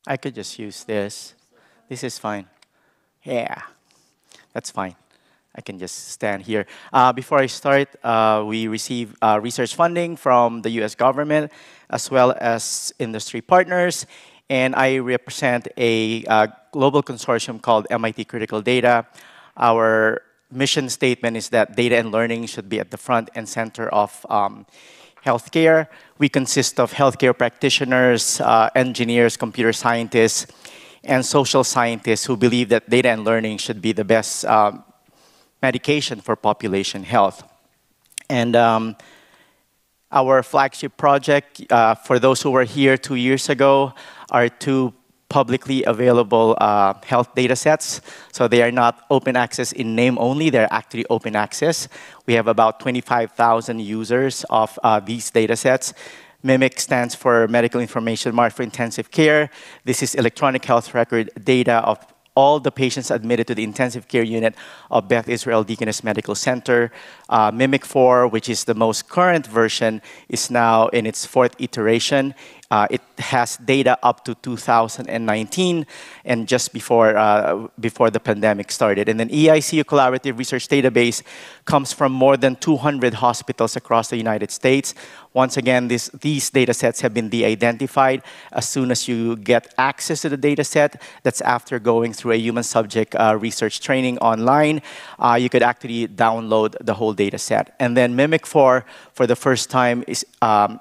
I could just use this. This is fine. Yeah, that's fine. I can just stand here. Before I start, we receive research funding from the US government as well as industry partners. And I represent a global consortium called MIT Critical Data. Our mission statement is that data and learning should be at the front and center of healthcare. We consist of healthcare practitioners, engineers, computer scientists, and social scientists who believe that data and learning should be the best medication for population health. And our flagship project, for those who were here 2 years ago, are two publicly available health data sets. So they are not open access in name only, they're actually open access. We have about 25,000 users of these data sets. MIMIC stands for Medical Information Mart for Intensive Care. This is electronic health record data of all the patients admitted to the intensive care unit of Beth Israel Deaconess Medical Center. MIMIC 4, which is the most current version, is now in its fourth iteration. It has data up to 2019 and just before the pandemic started. And then EICU Collaborative Research Database comes from more than 200 hospitals across the United States. Once again, these data sets have been de-identified as soon as you get access to the data set. That's after going through a human subject research training online. You could actually download the whole data set. And then MIMIC 4, for the first time,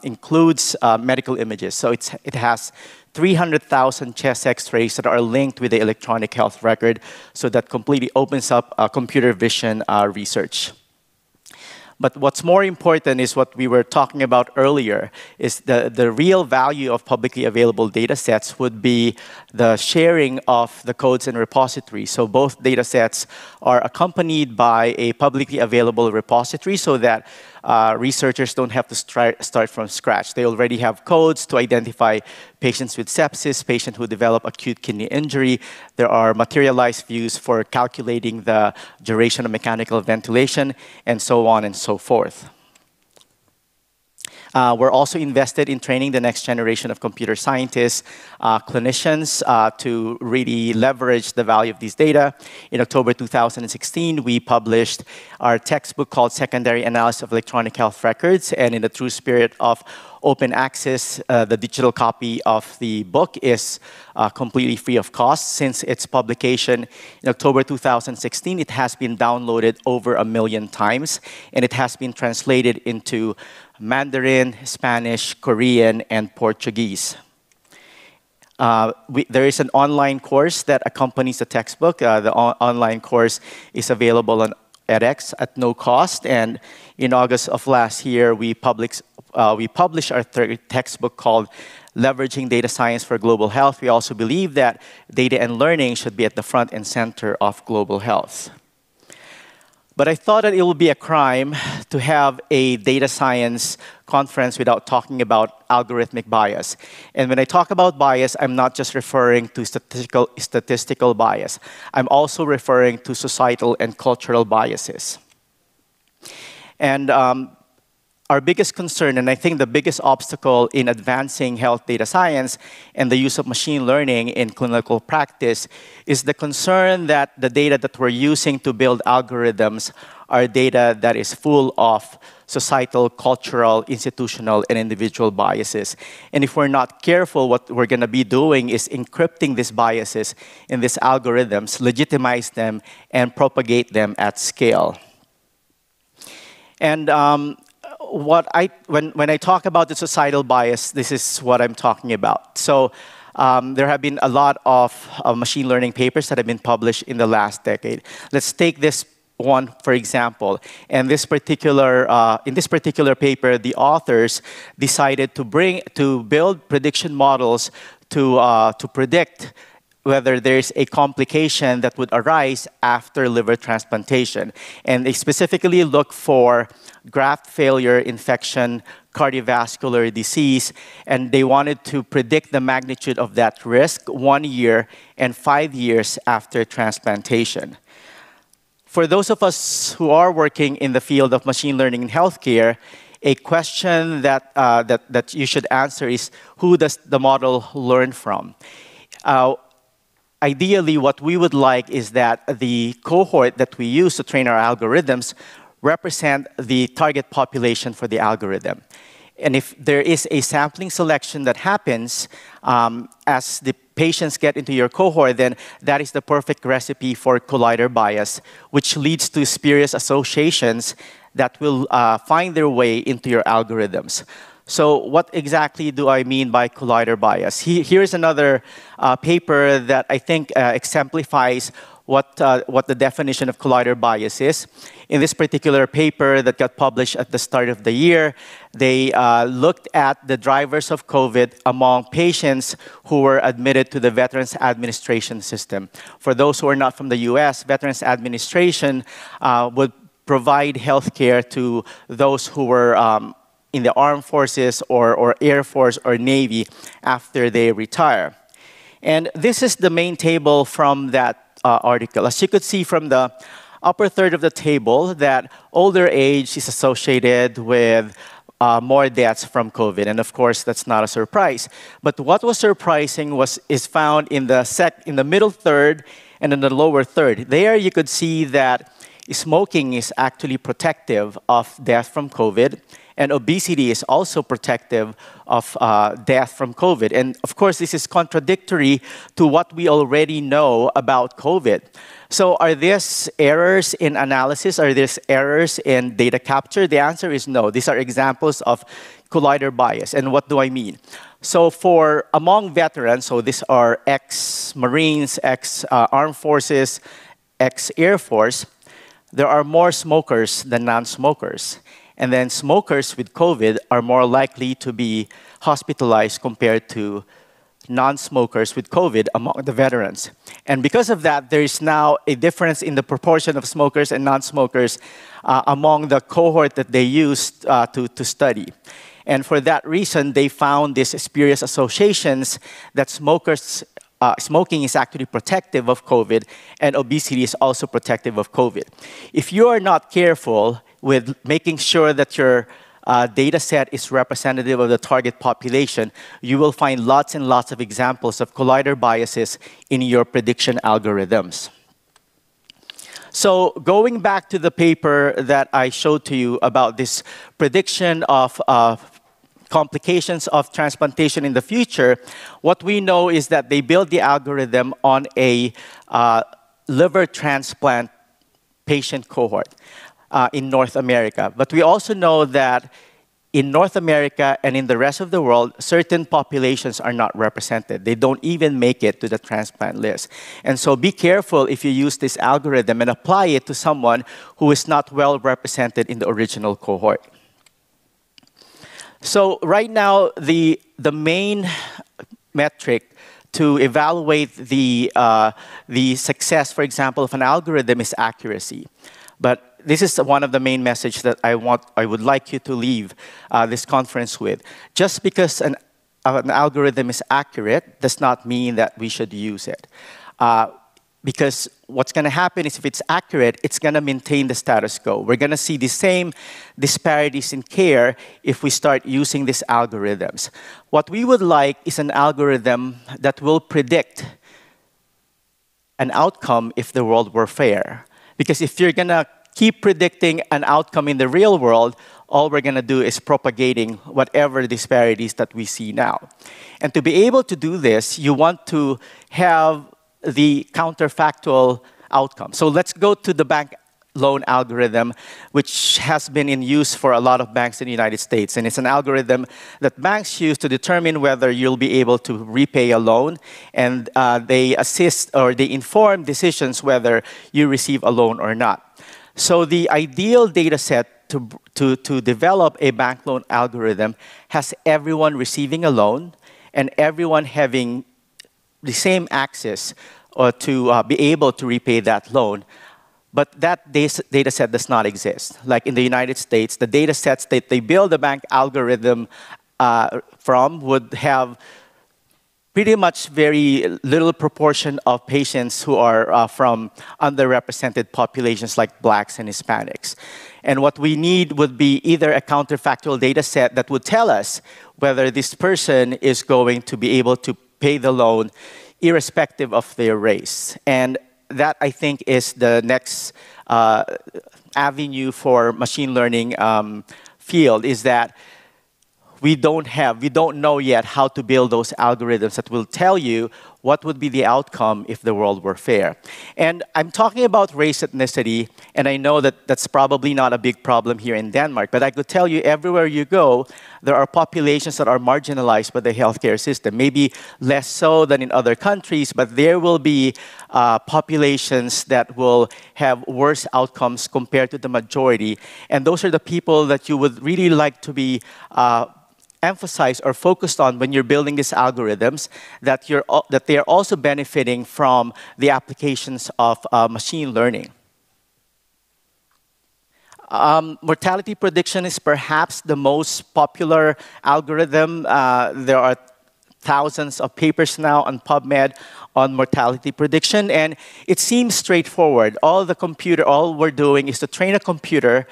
includes medical images. So it has 300,000 chest x-rays that are linked with the electronic health record. So that completely opens up computer vision research. But what's more important is what we were talking about earlier, is the real value of publicly available data sets would be the sharing of the codes and repositories. So both data sets are accompanied by a publicly available repository so that researchers don't have to start from scratch. They already have codes to identify patients with sepsis, patients who develop acute kidney injury. There are materialized views for calculating the duration of mechanical ventilation, and so on and so forth. We're also invested in training the next generation of computer scientists, clinicians, to really leverage the value of these data. In October 2016, we published our textbook called Secondary Analysis of Electronic Health Records, and in the true spirit of open access, the digital copy of the book is completely free of cost. Since its publication in October 2016, it has been downloaded over 1 million times, and it has been translated into Mandarin, Spanish, Korean, and Portuguese. There is an online course that accompanies the textbook. The online course is available on edX at no cost, and in August of last year, we published our third textbook called Leveraging Data Science for Global Health. We also believe that data and learning should be at the front and center of global health. But I thought that it would be a crime to have a data science conference without talking about algorithmic bias. And when I talk about bias, I'm not just referring to statistical bias. I'm also referring to societal and cultural biases. And our biggest concern, and I think the biggest obstacle in advancing health data science and the use of machine learning in clinical practice, is the concern that the data that we're using to build algorithms are data that is full of societal, cultural, institutional, and individual biases. And if we're not careful, what we're going to be doing is encrypting these biases in these algorithms, legitimize them, and propagate them at scale. And when I talk about the societal bias, this is what I'm talking about. So there have been a lot of machine learning papers that have been published in the last decade. Let's take this one, for example. And in this particular paper, the authors decided to build prediction models to predict whether there's a complication that would arise after liver transplantation. And they specifically look for graft failure, infection, cardiovascular disease, and they wanted to predict the magnitude of that risk 1 year and 5 years after transplantation. For those of us who are working in the field of machine learning in healthcare, a question that you should answer is, who does the model learn from? Uh, Ideally, what we would like is that the cohort that we use to train our algorithms represent the target population for the algorithm. And if there is a sampling selection that happens as the patients get into your cohort, then that is the perfect recipe for collider bias, which leads to spurious associations that will find their way into your algorithms. So what exactly do I mean by collider bias? Here's another paper that I think exemplifies what the definition of collider bias is. In this particular paper that got published at the start of the year, they looked at the drivers of COVID among patients who were admitted to the Veterans Administration system. For those who are not from the US, Veterans Administration would provide health care to those who were in the armed forces or Air Force or Navy after they retire. And this is the main table from that article. As you could see from the upper third of the table, that older age is associated with more deaths from COVID. And of course, that's not a surprise. But what was surprising is found in the middle third and in the lower third. There you could see that smoking is actually protective of death from COVID, and obesity is also protective of death from COVID. And of course, this is contradictory to what we already know about COVID. So are these errors in analysis? Are these errors in data capture? The answer is no. These are examples of collider bias. And what do I mean? So among veterans, so these are ex-Marines, ex-Armed Forces, ex-Air Force, there are more smokers than non-smokers. And then smokers with COVID are more likely to be hospitalized compared to non-smokers with COVID among the veterans. And because of that, there is now a difference in the proportion of smokers and non-smokers among the cohort that they used to study. And for that reason, they found these spurious associations that smoking is actually protective of COVID, and obesity is also protective of COVID. If you are not careful with making sure that your data set is representative of the target population, you will find lots and lots of examples of collider biases in your prediction algorithms. So going back to the paper that I showed to you about this prediction of complications of transplantation in the future, what we know is that they build the algorithm on a liver transplant patient cohort in North America. But we also know that in North America and in the rest of the world, certain populations are not represented. They don't even make it to the transplant list. And so be careful if you use this algorithm and apply it to someone who is not well represented in the original cohort. So right now, the main metric to evaluate the success, for example, of an algorithm is accuracy. But this is one of the main messages that I would like you to leave this conference with. Just because an algorithm is accurate does not mean that we should use it. Because what's going to happen is if it's accurate, it's going to maintain the status quo. We're going to see the same disparities in care if we start using these algorithms. What we would like is an algorithm that will predict an outcome if the world were fair. Because if you're going to keep predicting an outcome in the real world, all we're going to do is propagating whatever disparities that we see now. And to be able to do this, you want to have the counterfactual outcome. So let's go to the bank loan algorithm, which has been in use for a lot of banks in the United States. And it's an algorithm that banks use to determine whether you'll be able to repay a loan. And they assist or they inform decisions whether you receive a loan or not. So the ideal data set to develop a bank loan algorithm has everyone receiving a loan and everyone having the same access to be able to repay that loan. But that data set does not exist. Like in the United States, the data sets that they build a bank algorithm from would have pretty much very little proportion of patients who are from underrepresented populations like Blacks and Hispanics. And what we need would be either a counterfactual data set that would tell us whether this person is going to be able to pay the loan irrespective of their race. And that, I think, is the next avenue for machine learning field, is that we don't know yet how to build those algorithms that will tell you what would be the outcome if the world were fair. And I'm talking about race ethnicity, and I know that that's probably not a big problem here in Denmark, but I could tell you everywhere you go, there are populations that are marginalized by the healthcare system. Maybe less so than in other countries, but there will be populations that will have worse outcomes compared to the majority. And those are the people that you would really like to be emphasized or focused on when you're building these algorithms, that they are also benefiting from the applications of machine learning. Mortality prediction is perhaps the most popular algorithm. There are thousands of papers now on PubMed on mortality prediction, and it seems straightforward. All we're doing is to train a computer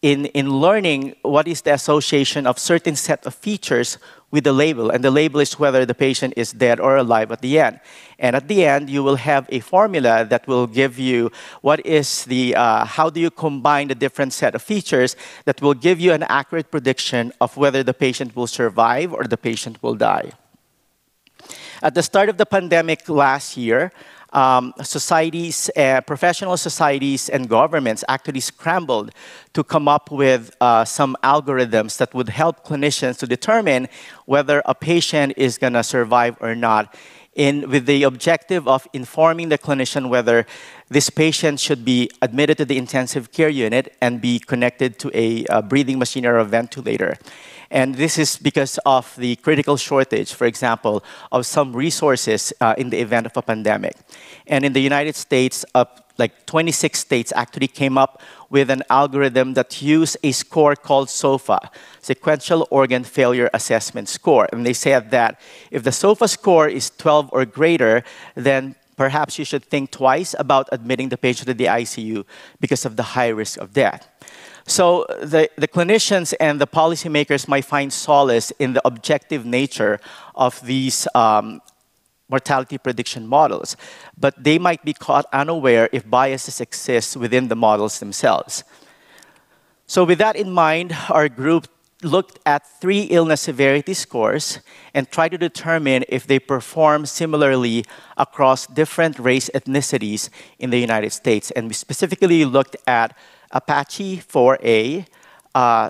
in learning what is the association of certain set of features with the label. And the label is whether the patient is dead or alive at the end. And at the end, you will have a formula that will give you what is the, how do you combine the different set of features that will give you an accurate prediction of whether the patient will survive or the patient will die. At the start of the pandemic last year, societies, professional societies and governments actually scrambled to come up with some algorithms that would help clinicians to determine whether a patient is going to survive or not, with the objective of informing the clinician whether this patient should be admitted to the intensive care unit and be connected to a breathing machine or a ventilator. And this is because of the critical shortage, for example, of some resources in the event of a pandemic. And in the United States, like 26 states actually came up with an algorithm that used a score called SOFA, Sequential Organ Failure Assessment Score. And they said that if the SOFA score is 12 or greater, then perhaps you should think twice about admitting the patient to the ICU because of the high risk of death. So the clinicians and the policymakers might find solace in the objective nature of these mortality prediction models, but they might be caught unaware if biases exist within the models themselves. So with that in mind, our group looked at 3 illness severity scores and tried to determine if they perform similarly across different race ethnicities in the United States. And we specifically looked at Apache 4A,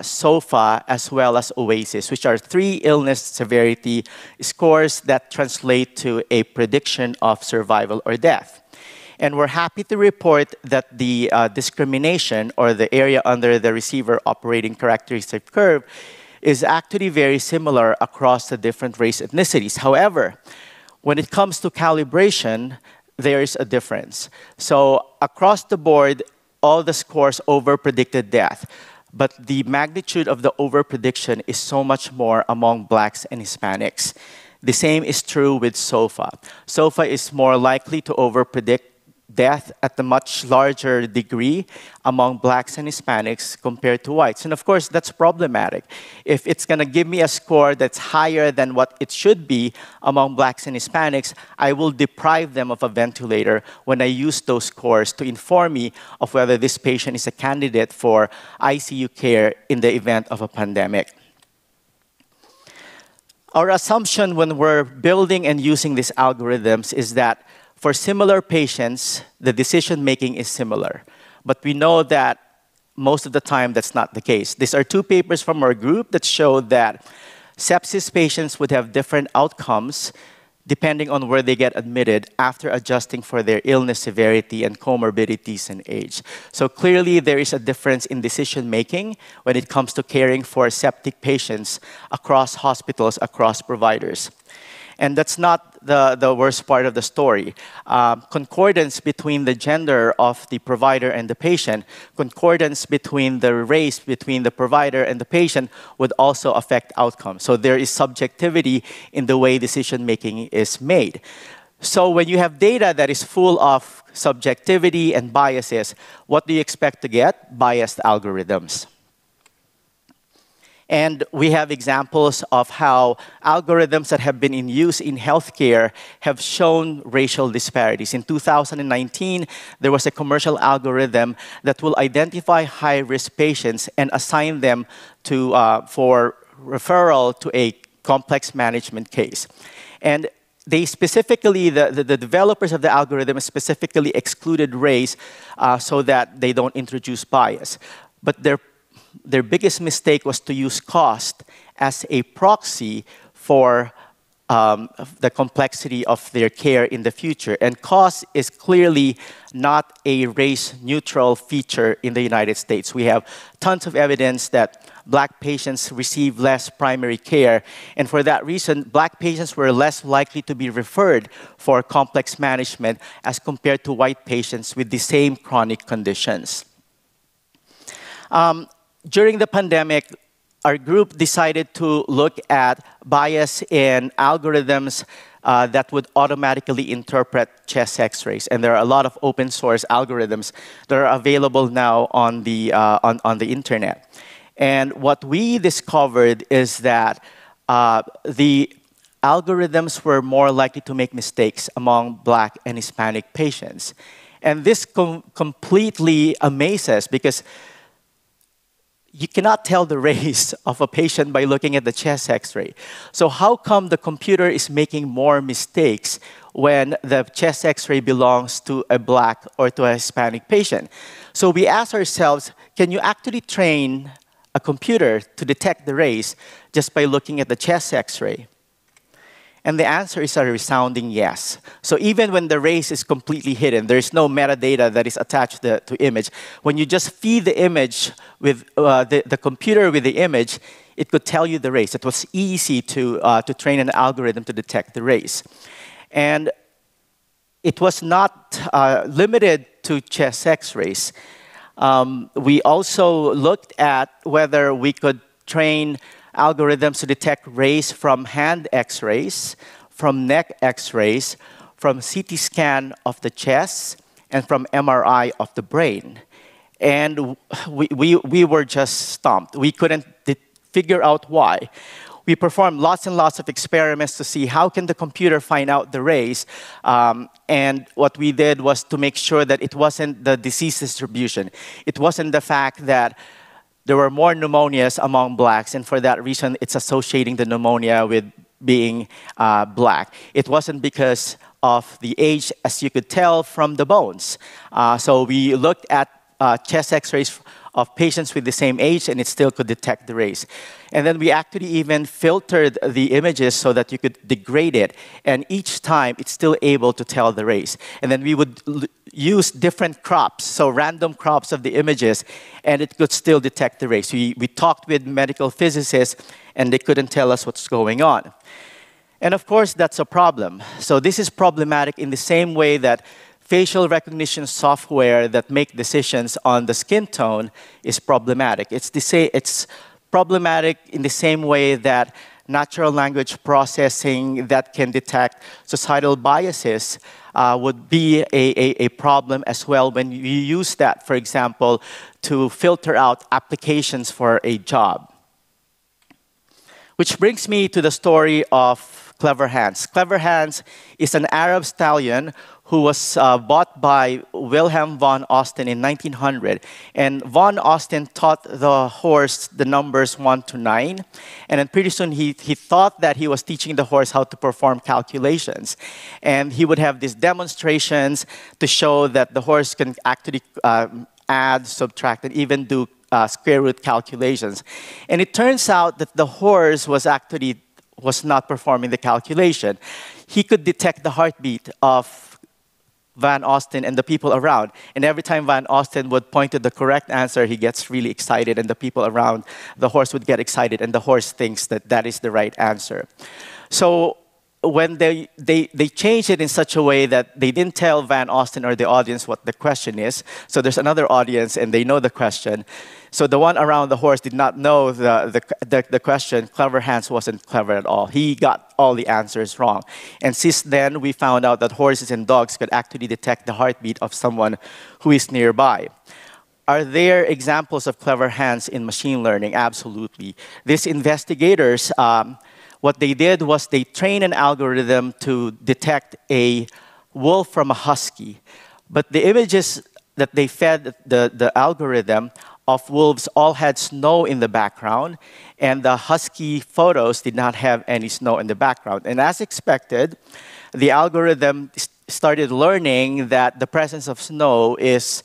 SOFA, as well as OASIS, which are 3 illness severity scores that translate to a prediction of survival or death. And we're happy to report that the discrimination, or the area under the receiver operating characteristic curve, is actually very similar across the different race ethnicities. However, when it comes to calibration, there is a difference. So across the board, all the scores over-predicted death, but the magnitude of the over-prediction is so much more among Blacks and Hispanics. The same is true with SOFA. SOFA is more likely to over-predict death at a much larger degree among Blacks and Hispanics compared to whites. And of course, that's problematic. If it's going to give me a score that's higher than what it should be among Blacks and Hispanics, I will deprive them of a ventilator when I use those scores to inform me of whether this patient is a candidate for ICU care in the event of a pandemic. Our assumption when we're building and using these algorithms is that for similar patients, the decision-making is similar. But we know that most of the time that's not the case. These are 2 papers from our group that show that sepsis patients would have different outcomes depending on where they get admitted after adjusting for their illness severity and comorbidities and age. So clearly there is a difference in decision-making when it comes to caring for septic patients across hospitals, across providers. And that's not the worst part of the story. Concordance between the gender of the provider and the patient, concordance between the race between the provider and the patient would also affect outcomes. So there is subjectivity in the way decision-making is made. So when you have data that is full of subjectivity and biases, what do you expect to get? Biased algorithms. And we have examples of how algorithms that have been in use in healthcare have shown racial disparities. In 2019, there was a commercial algorithm that will identify high-risk patients and assign them for referral to a complex management case. And they specifically, the developers of the algorithm specifically excluded race so that they don't introduce bias. But their biggest mistake was to use cost as a proxy for the complexity of their care in the future. And cost is clearly not a race-neutral feature in the United States. We have tons of evidence that Black patients receive less primary care. And for that reason, Black patients were less likely to be referred for complex management as compared to white patients with the same chronic conditions. During the pandemic, our group decided to look at bias in algorithms that would automatically interpret chest X-rays, and there are a lot of open source algorithms that are available now on the internet. And what we discovered is that the algorithms were more likely to make mistakes among Black and Hispanic patients, and this completely amazes because you cannot tell the race of a patient by looking at the chest X-ray. So how come the computer is making more mistakes when the chest X-ray belongs to a Black or to a Hispanic patient? So we asked ourselves, can you actually train a computer to detect the race just by looking at the chest X-ray? And the answer is a resounding yes. So even when the race is completely hidden, there's no metadata that is attached to image. When you just feed the image with the computer with the image, it could tell you the race. It was easy to train an algorithm to detect the race. And it was not limited to chest X-rays. We also looked at whether we could train algorithms to detect race from hand X-rays, from neck X-rays, from CT scan of the chest, and from MRI of the brain. And we were just stumped. We couldn't figure out why. We performed lots and lots of experiments to see how can the computer find out the race. And what we did was to make sure that it wasn't the disease distribution. It wasn't the fact that there were more pneumonias among Blacks, and for that reason, it's associating the pneumonia with being Black. It wasn't because of the age, as you could tell from the bones. So we looked at chest X-rays of patients with the same age, and it still could detect the race. And then we actually even filtered the images so that you could degrade it, and each time it's still able to tell the race. And then we would use different crops, so random crops of the images, and it could still detect the race. We talked with medical physicists, and they couldn't tell us what's going on. And of course, that's a problem. So this is problematic in the same way that facial recognition software that make decisions on the skin tone is problematic. It's problematic in the same way that natural language processing that can detect societal biases would be a problem as well when you use that, for example, to filter out applications for a job. Which brings me to the story of Clever Hans. Clever Hans is an Arab stallion who was bought by Wilhelm von Osten in 1900. And von Osten taught the horse the numbers 1 to 9. And then pretty soon he thought that he was teaching the horse how to perform calculations. And he would have these demonstrations to show that the horse can actually add, subtract, and even do square root calculations. And it turns out that the horse was not performing the calculation. He could detect the heartbeat of Van Osten and the people around. And every time Van Osten would point to the correct answer, he gets really excited, and the people around the horse would get excited, and the horse thinks that that is the right answer. So when they changed it in such a way that they didn't tell Van Osten or the audience what the question is, so there's another audience and they know the question. So the one around the horse did not know the question. Clever Hans wasn't clever at all. He got all the answers wrong. And since then, we found out that horses and dogs could actually detect the heartbeat of someone who is nearby. Are there examples of clever hands in machine learning? Absolutely. These investigators, what they did was they trained an algorithm to detect a wolf from a husky. But the images that they fed the algorithm of wolves all had snow in the background, and the husky photos did not have any snow in the background. And as expected, the algorithm started learning that the presence of snow is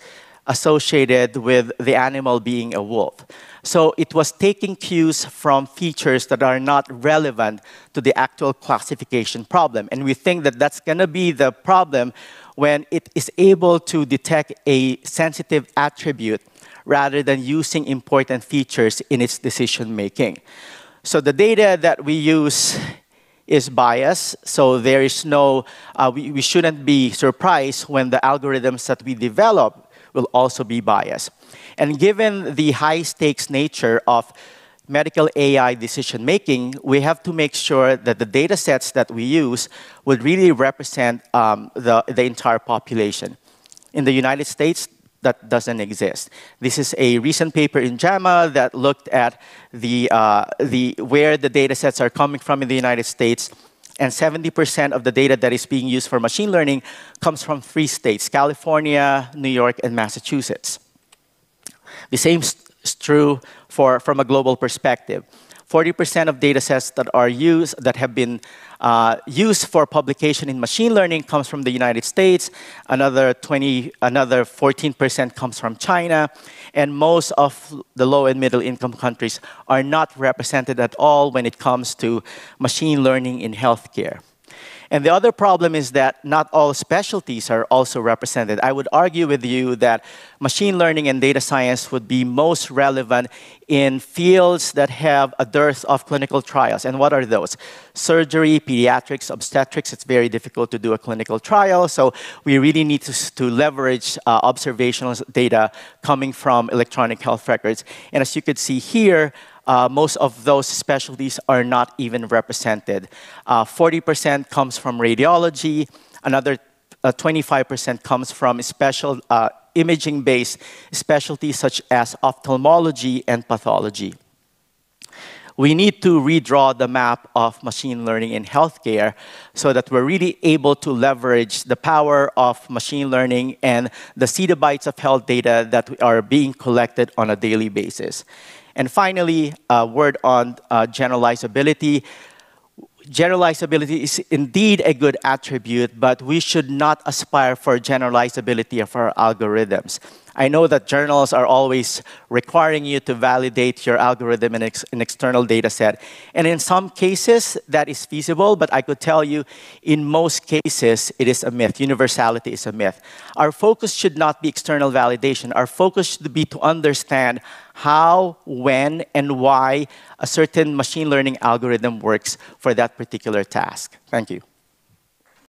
associated with the animal being a wolf. So it was taking cues from features that are not relevant to the actual classification problem. And we think that that's going to be the problem when it is able to detect a sensitive attribute rather than using important features in its decision making. So the data that we use is biased, so there is no, we shouldn't be surprised when the algorithms that we develop will also be biased. And given the high-stakes nature of medical AI decision-making, we have to make sure that the data sets that we use would really represent the entire population. In the United States, that doesn't exist. This is a recent paper in JAMA that looked at where the data sets are coming from in the United States, and 70% of the data that is being used for machine learning comes from 3 states, California, New York, and Massachusetts. The same is true from a global perspective. 40% of data sets that are used, that have been used for publication in machine learning comes from the United States. Another 14% comes from China. And most of the low and middle income countries are not represented at all when it comes to machine learning in healthcare. And the other problem is that not all specialties are also represented. I would argue with you that machine learning and data science would be most relevant in fields that have a dearth of clinical trials. And what are those? Surgery, pediatrics, obstetrics. It's very difficult to do a clinical trial, so we really need to leverage observational data coming from electronic health records. And as you could see here, most of those specialties are not even represented. 40% comes from radiology. Another 25% comes from special imaging-based specialties such as ophthalmology and pathology. We need to redraw the map of machine learning in healthcare so that we're really able to leverage the power of machine learning and the zettabytes of health data that are being collected on a daily basis. And finally, a word on generalizability. Generalizability is indeed a good attribute, but we should not aspire for generalizability of our algorithms. I know that journals are always requiring you to validate your algorithm in an external data set. And in some cases, that is feasible, but I could tell you, in most cases, it is a myth. Universality is a myth. Our focus should not be external validation. Our focus should be to understand how, when, and why a certain machine learning algorithm works for that particular task. Thank you.